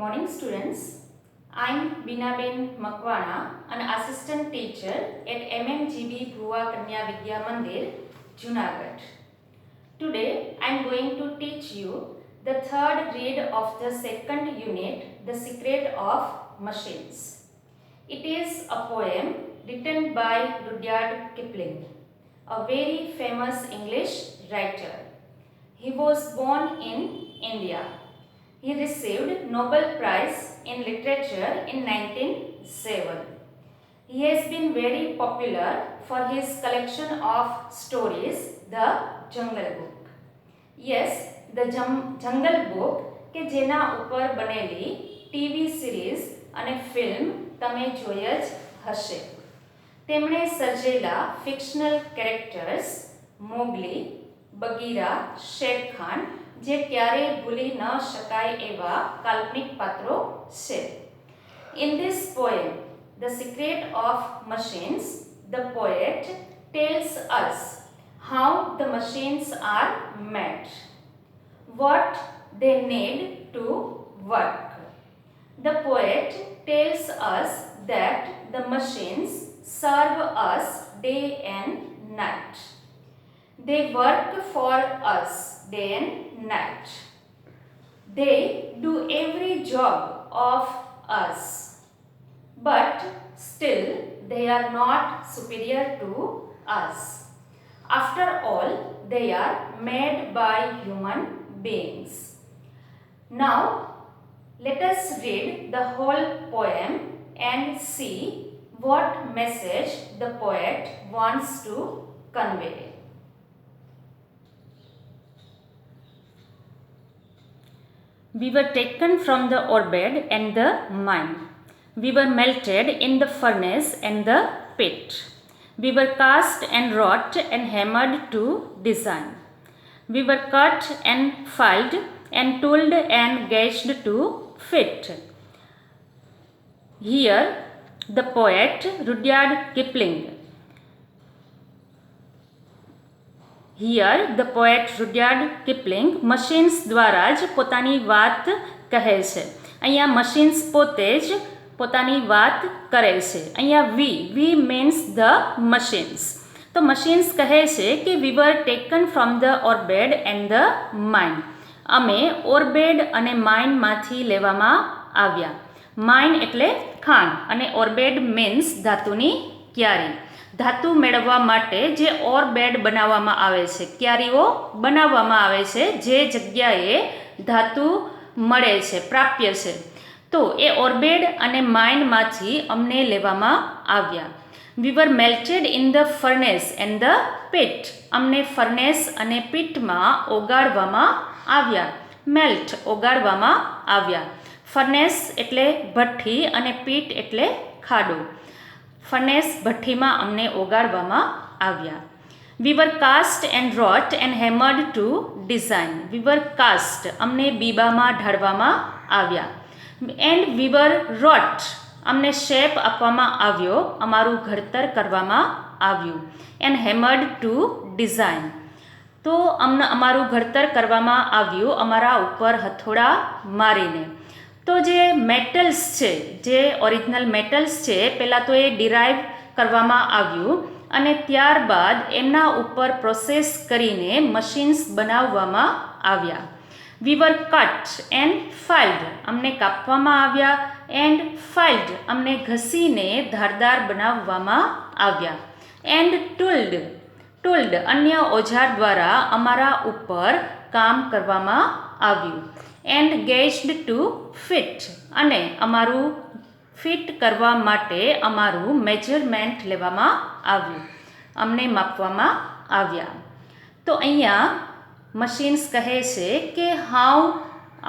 morning students. I am Binaben Makwana, an assistant teacher at MMGB Bhuva Kanya Vidya Mandir, Junagadh. Today I am going to teach you the third read of the second unit, The Secret of Machines. It is a poem written by Rudyard Kipling, a very famous English writer. He was born in India. He received Nobel Prize in Literature in 1907. He has been very popular for his collection of stories, The Jungle Book. Yes, The Jungle Book કે જેના ઉપર બનેલી TV series અને film તમે જોઈ જ હશે. તેમણે સર્જેલા ફિક્શનલ કેરેક્ટર્સ મોગલી, બગીરા, શેર ખાન જે ક્યારે ભૂલી ન શકાય એવા કાલ્પનિક પાત્રો છે. In this poem, The Secret of Machines, the poet tells us how the machines are made, what they need to work. The poet tells us that the machines serve us day and night. They work for us day and night. They do every job of us, but still they are not superior to us. After all, they are made by human beings. Now, let us read the whole poem and see what message the poet wants to convey. We were taken from the orbit and the mine. We were melted in the furnace and the pit. We were cast and wrought and hammered to design. We were cut and filed and tooled and gauged to fit. Here, the poet Rudyard Kipling machines દ્વારા જ પોતાની વાત કહે છે. અહીંયા machines પોતે જ પોતાની વાત કરે છે. અહીંયા વી મીન્સ ધ મશીન્સ. તો મશીન્સ કહે છે કે we were taken from the ore bed and the mine. અમે ઓર્બેડ અને માઇનમાંથી લેવામાં આવ્યા. માઇન એટલે ખાણ અને ઓર્બેડ મીન્સ ધાતુની ક્યારી. ધાતુ મેળવવા માટે જે ઓર બેડ બનાવવામાં આવે છે, ક્યારીઓ બનાવવામાં આવે છે જે જગ્યાએ ધાતુ મળે છે, પ્રાપ્ય છે, તો એ ઓરબેડ અને માઇનમાંથી અમને લેવામાં આવ્યા. We were melted in the furnace and the pit. અમને ફર્નેસ અને પીટમાં ઓગાળવામાં આવ્યા. મેલ્ટ ઓગાળવામાં આવ્યા. ફર્નેસ એટલે ભઠ્ઠી અને પીટ એટલે ખાડો. ફર્નેસ ભઠ્ઠીમાં અમને ઓગાળવામાં આવ્યા. We were cast and wrought and hammered to design. We were cast અમને બીબામાં ઢાળવામાં આવ્યા. એન્ડ વી વર રોટ અમને શેપ આપવામાં આવ્યો, અમારું ઘડતર કરવામાં આવ્યું. એન્ડ હેમર્ડ ટુ ડિઝાઇન તો અમને અમારું ઘડતર કરવામાં આવ્યું અમારા ઉપર હથોડા મારીને. તો જે મેટલ્સ છે, જે ઓરિજિનલ મેટલ્સ છે, પહેલાં તો એ ડિરાઈવ કરવામાં આવ્યું અને ત્યારબાદ એમના ઉપર પ્રોસેસ કરીને મશીન્સ બનાવવામાં આવ્યા. વી વર કટ એન્ડ ફાઇલ્ડ અમને કાપવામાં આવ્યા. એન્ડ ફાઇલ્ડ અમને ઘસીને ધારદાર બનાવવામાં આવ્યા. એન્ડ ટૂલ્ડ અન્ય ઓજાર દ્વારા અમારા ઉપર કામ કરવામાં આવ્યું. એન્ડ ગેજ્ડ ટુ ફિટ અને અમારું ફિટ કરવા માટે અમારું મેજરમેન્ટ લેવામાં આવ્યું, અમને માપવામાં આવ્યા. તો અહીંયા મશીન્સ કહે છે કે હાઉ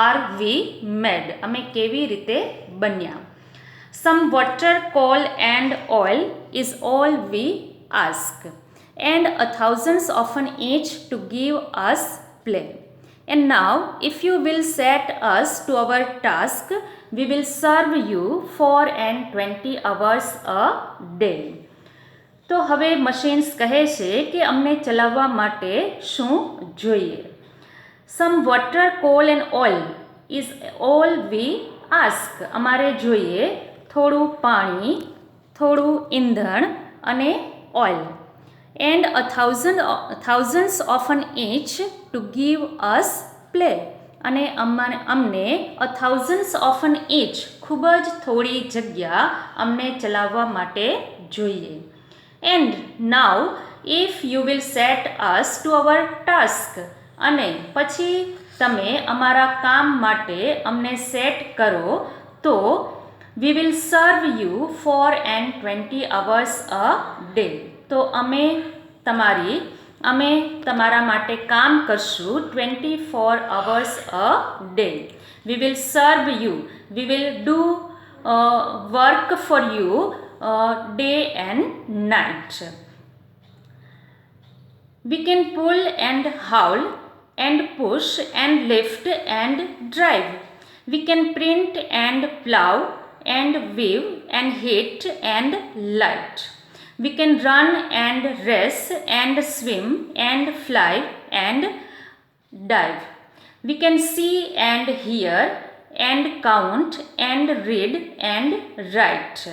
આર વી મેડ, અમે કેવી રીતે બન્યા. Some water, call and oil is all V ask and a thousands often each to give us play. And now, if you will set us to our task, we will serve you 4 and 20 hours a day. તો હવે machines કહે છે કે અમને ચલાવવા માટે શું જોઈએ. Some water, coal and oil is all we ask અમારે જોઈએ થોડું પાણી, થોડું ઈંધણ અને oil, and thousands of an inch to give us play. અને અમને thousands of an inch ખૂબ જ થોડી જગ્યા અમને ચલાવવા માટે જોઈએ. And now if you will set us to our task, અને પછી તમે અમારા કામ માટે અમને સેટ કરો તો we will serve you 4 hours a day. તો અમે તમારા માટે કામ કરશું 24 hours a day. We will serve you. We will do work for you day and night. We can pull and haul and push and lift and drive. We can print and plow and weave and hit and light. We can run and race and swim and fly and dive. We can see and hear and count and read and write.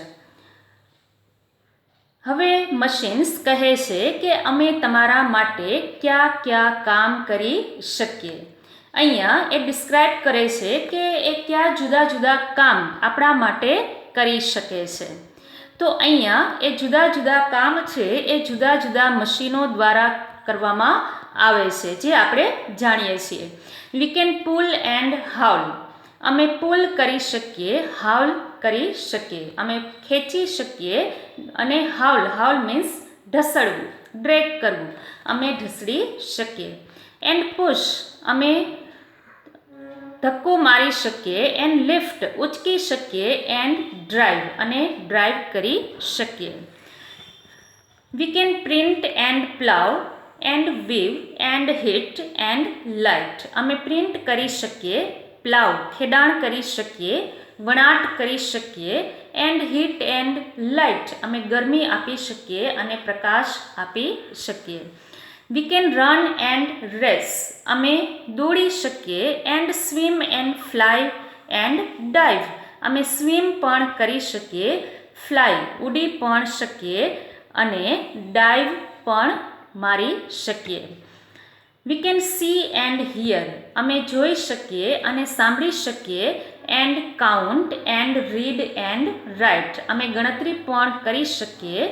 હવે machines કહે છે કે અમે તમારા માટે કયા કયા કામ કરી શકીએ. અહીંયા એ ડિસ્ક્રાઇબ કરે છે કે એ કયા જુદા જુદા કામ આપણા માટે કરી શકે છે. તો અહીંયા એ જુદા જુદા કામ છે એ જુદા જુદા મશીનો દ્વારા કરવામાં આવે છે, જે આપણે જાણીએ છીએ. વી કેન પુલ એન્ડ હાઉલ, અમે પુલ કરી શકીએ, હાઉલ કરી શકીએ, અમે ખેંચી શકીએ. અને હાઉલ મીન્સ ઢસડવું, ડ્રેગ કરવું, અમે ઢસડી શકીએ. એન્ડ પુશ, અમે ધક્કો મારી શકીએ. એન્ડ લિફ્ટ, ઉચકી શકીએ. એન્ડ ડ્રાઈવ, અને ડ્રાઈવ કરી શકીએ. We can print and plough and weave and heat and light, અમે પ્રિન્ટ કરી શકીએ, પ્લાવ ખેડાણ કરી શકીએ, વણાટ કરી શકીએ. એન્ડ હીટ એન્ડ લાઇટ, અમે ગરમી આપી શકીએ અને પ્રકાશ આપી શકીએ. We can run and race, અમે દોડી શકીએ. And swim and fly and dive, અમે સ્વિમ પણ કરી શકીએ, ફ્લાય ઉડી પણ શકીએ અને ડાઇવ પણ મારી શકીએ. We can see and here, અમે જોઈ શકીએ અને સાંભળી શકીએ. And count and read and write, અમે ગણતરી પણ કરી શકીએ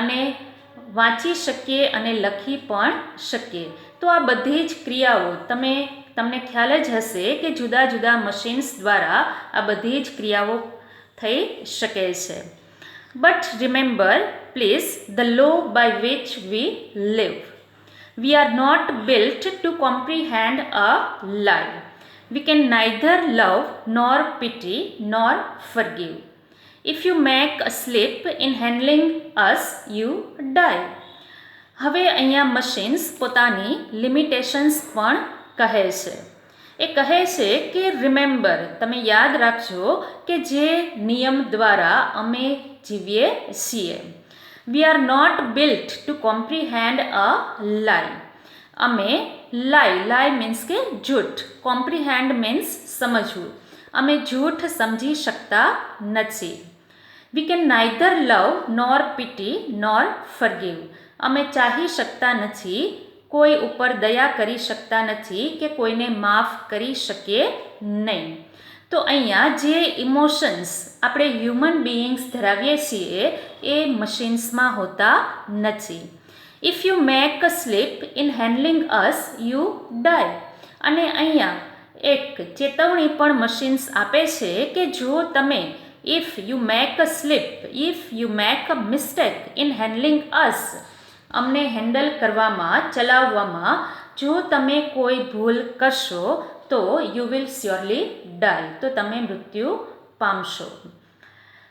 અને વાંચી શકીએ અને લખી પણ શકીએ. તો આ બધી જ ક્રિયાઓ તમને ખ્યાલ જ હશે કે જુદા જુદા મશીન્સ દ્વારા આ બધી જ ક્રિયાઓ થઈ શકે છે. But remember please the law by which we live. We are not built to comprehend a lie. We can neither love nor pity nor forgive. If you make a slip in handling us, you die. હવે અહીંયા machines પોતાની limitations પણ કહે છે. એ કહે છે કે remember, તમે યાદ રાખજો કે જે નિયમ દ્વારા અમે જીવીએ છીએ. We are not built to comprehend a lie. અમે lie means કે જૂઠ, comprehend means સમજવું, અમે જૂઠ સમજી શકતા નથી. We can neither love nor pity nor forgive. અમે ચાહી શકતા નથી, કોઈ ઉપર દયા કરી શકતા નથી કે કોઈને માફ કરી શકીએ નહીં. તો અહીંયા જે ઇમોશન્સ આપણે હ્યુમન બીઇંગ્સ ધરાવીએ છીએ એ મશીન્સમાં હોતા નથી. If you make a slip in handling us, you die. અને અહીંયા એક ચેતવણી પણ મશીન્સ આપે છે કે જો તમે if you make a slip, if you make a mistake in handling us, અમને હેન્ડલ કરવામાં, ચલાવવામાં જો તમે કોઈ ભૂલ કરશો તો યુ વિલ સ્યોરલી ડાય, તો તમે મૃત્યુ પામશો.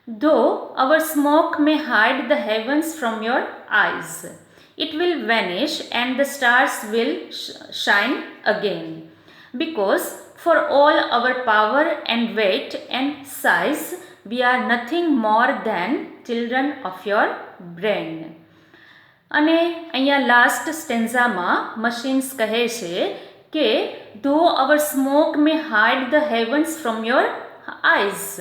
Though our smoke may hide the heavens from your eyes, it will vanish and the stars will shine again. Because for all our power and weight and size, we are nothing more than children of your brain. અને અહીંયા last સ્ટેન્ઝામાં machines કહે છે કે though our smoke may hide the heavens from your eyes.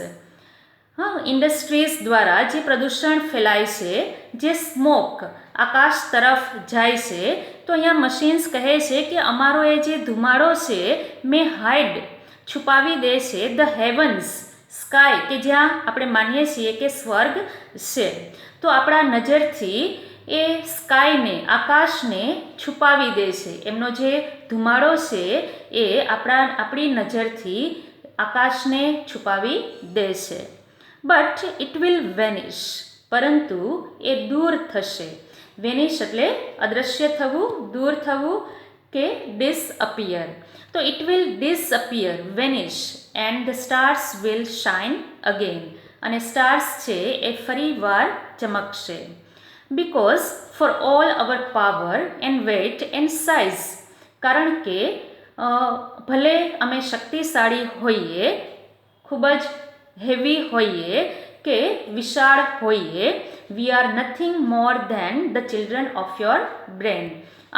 હા, industries દ્વારા જે પ્રદૂષણ ફેલાય છે, જે સ્મોક આકાશ તરફ જાય છે, તો અહીંયા મશીન્સ કહે છે કે અમારો એ જે ધુમાડો છે મે હાઇડ છુપાવી દે છે ધ હેવન્સ સ્કાય, કે જ્યાં આપણે માનીએ છીએ કે સ્વર્ગ છે. તો આપણા નજરથી એ સ્કાયને આકાશને છુપાવી દે છે. એમનો જે ધુમાડો છે એ આપણી નજરથી આકાશને છુપાવી દે છે. બટ ઇટ વિલ વેનિશ, પરંતુ એ દૂર થશે. વેનિશ એટલે અદૃશ્ય થવું, દૂર થવું કે ડિસઅપિયર. તો it will disappear, vanish, and the stars will shine again. અને સ્ટાર્સ છે એ ફરી વાર ચમકશે. Because for all our power and weight and size, કારણ કે ભલે અમે શક્તિશાળી હોઈએ, ખૂબ જ હેવી હોઈએ કે વિશાળ હોઈએ, we are nothing more than the children of your brain.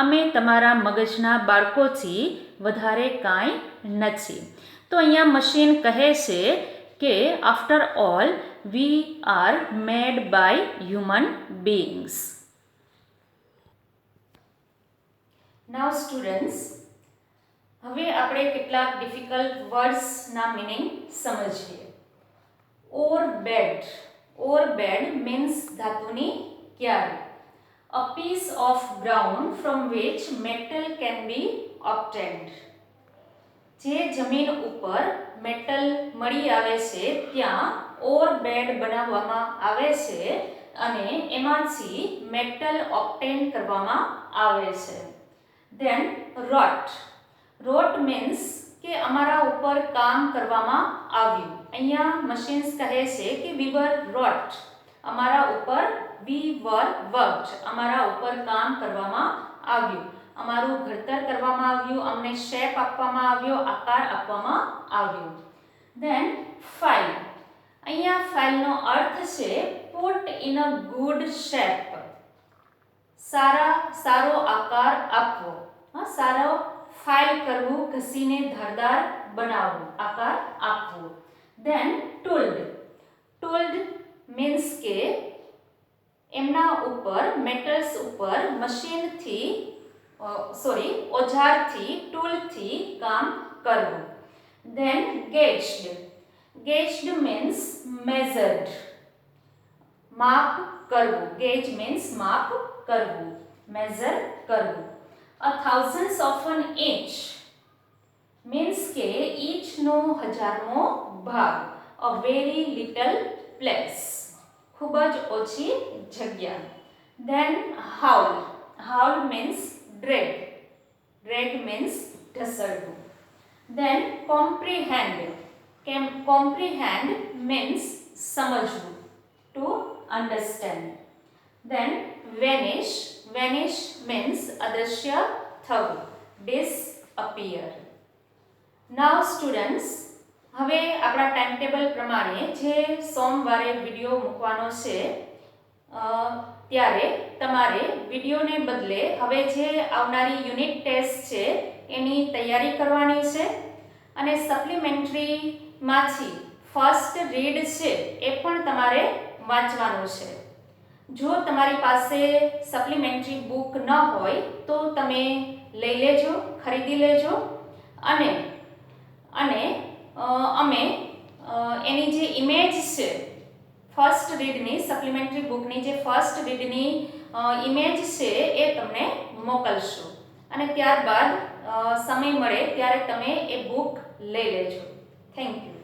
અમે તમારા મગજના બાળકોથી વધારે કાંઈ નથી. તો અહીંયા મશીન કહે છે કે after all we are made by human beings. Now students, હવે આપણે કેટલાક ડિફિકલ્ટ વર્ડ્સના મિનિંગ સમજીએ. Ore bed. Ore bed means ધાતુની ક્યારી. A piece of ground from which metal can be obtained. જે જમીન ઉપર મેટલ મળી આવે છે ત્યાં ઓર બેડ બનાવવામાં આવે છે અને એમાંથી મેટલ ઓબ્ટેન કરવામાં આવે છે. ધેન રોટ. રોટ મીન્સ કે અમારા ઉપર કામ કરવામાં આવ્યું. અહીંયા મશીન્સ કહે છે કે વી વર રોટ, અમારા ઉપર વી વર વર્કડ, અમારા ઉપર કામ કરવામાં આવ્યું, અમારું ઘડતર કરવામાં આવ્યું, અમને શેપ આપવામાં આવ્યો, આકાર આપવામાં આવ્યો. Then file. અહીંયા ફાઇલનો અર્થ છે put in a good shape, સારો આકાર આપવો. સારો ફાઇલ કરવું, ઘસીને ધારદાર બનાવવું, આકાર આપવો. ધેન ટૂલ્ડ. ટૂલ્ડ મીન્સ કે એમના ઉપર મેટલ્સ ઉપર મશીનથી ઓજારથી, ટૂલથી કામ કરવું. ધેન ગેજ્ડ. ગેજ્ડ મીન્સ મેઝર્ડ, માપ કરવું. ગેજ મીન્સ માપ કરવું, મેઝર કરવું. A thousands of an inch means કે ઇંચનો 1000મો ભાગ. A very little place, ખૂબ જ ઓછી જગ્યા. Then howl. Howl means drag. Drag means ઢસડવું. Then comprehend. Comprehend means સમજવું, to understand. Then vanish. Vanish means અદૃશ્ય થવું, disappear. Now students, હવે આપણા ટાઈમ ટેબલ પ્રમાણે જે સોમવારે વિડીયો મૂકવાનો છે ત્યારે તમારે વિડીયોને બદલે હવે જે આવનારી યુનિટ ટેસ્ટ છે એની તૈયારી કરવાની છે અને સપ્લિમેન્ટરીમાંથી ફર્સ્ટ રીડ છે એ પણ તમારે વાંચવાનું છે. જો તમારી પાસે સપ્લિમેન્ટરી બુક ન હોય તો તમે લઈ લેજો, ખરીદી લેજો અને અમે એની જે ઇમેજ છે ફર્સ્ટ રીડની, સપ્લિમેન્ટરી બુકની જે ફર્સ્ટ રીડની ઇમેજ છે એ તમને મોકલશું અને ત્યારબાદ સમય મળે ત્યારે તમે એ બુક લઈ લેજો. Thank you.